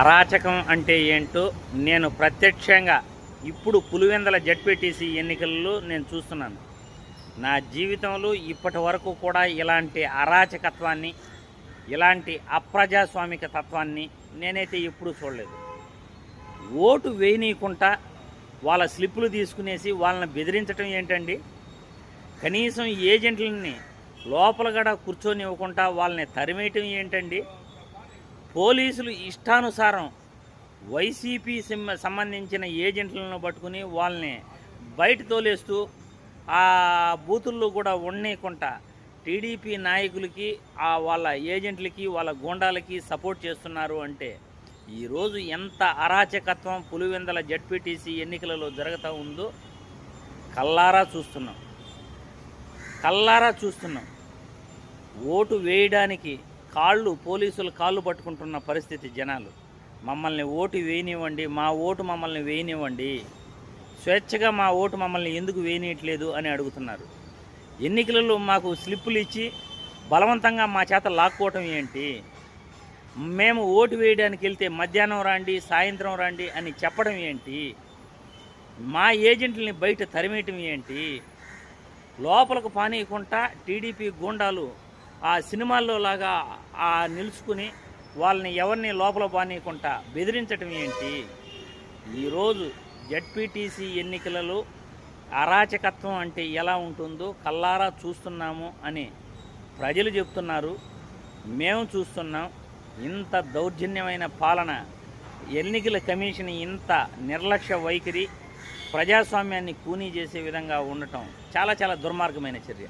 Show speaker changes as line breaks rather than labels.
అరాచకం అంటే ఏంటో నేను ప్రత్యక్షంగా ఇప్పుడు పులివెందల జడ్పీటీసీ ఎన్నికల్లో నేను చూస్తున్నాను. నా జీవితంలో ఇప్పటి వరకు కూడా ఇలాంటి అరాచకత్వాన్ని, ఇలాంటి అప్రజాస్వామిక తత్వాన్ని నేనైతే ఎప్పుడూ చూడలేదు. ఓటు వేయనీయకుండా వాళ్ళ స్లిప్పులు తీసుకునేసి వాళ్ళని బెదిరించడం ఏంటండి? కనీసం ఏజెంట్లని లోపల కూడా కూర్చొనివ్వకుండా వాళ్ళని తరిమేయటం ఏంటండి? పోలీసులు ఇష్టానుసారం వైసీపీ సంబంధించిన ఏజెంట్లను పట్టుకుని వాళ్ళని బయట తోలేస్తూ ఆ బూతుల్లో కూడా ఉండకుండా టీడీపీ నాయకులకి వాళ్ళ ఏజెంట్లకి వాళ్ళ గూండాలకి సపోర్ట్ చేస్తున్నారు అంటే ఈరోజు ఎంత అరాచకత్వం పులివెందల జడ్పీటీసీ ఎన్నికలలో జరుగుతూ ఉందో కల్లారా చూస్తున్నాం. ఓటు వేయడానికి పోలీసులు కాళ్ళు పట్టుకుంటున్న పరిస్థితి. జనాలు మమ్మల్ని ఓటు వేయనివ్వండి, మా ఓటు మమ్మల్ని వేయనివ్వండి, స్వేచ్ఛగా మా ఓటు మమ్మల్ని ఎందుకు వేయనియట్లేదు అని అడుగుతున్నారు. ఎన్నికలలో మాకు స్లిప్పులు ఇచ్చి బలవంతంగా మా చేత లాక్కోవటం ఏంటి? మేము ఓటు వేయడానికి వెళ్తే మధ్యాహ్నం రండి, సాయంత్రం రండి అని చెప్పడం ఏంటి? మా ఏజెంట్లని బయట తరిమేయటం ఏంటి? లోపలకు పానీయకుండా టీడీపీ గూండాలు ఆ సినిమాల్లో లాగా నిలుచుకుని వాళ్ళని ఎవరిని లోపల పానీయకుండా బెదిరించటం ఏంటి? ఈరోజు జడ్పీటీసీ ఎన్నికలలో అరాచకత్వం అంటే ఎలా ఉంటుందో కల్లారా చూస్తున్నాము అని ప్రజలు చెప్తున్నారు, మేము చూస్తున్నాం. ఇంత దౌర్జన్యమైన పాలన, ఎన్నికల కమిషన్ ఇంత నిర్లక్ష్య వైఖరి, ప్రజాస్వామ్యాన్ని కూనీ చేసే విధంగా ఉండటం చాలా చాలా దుర్మార్గమైన చర్య.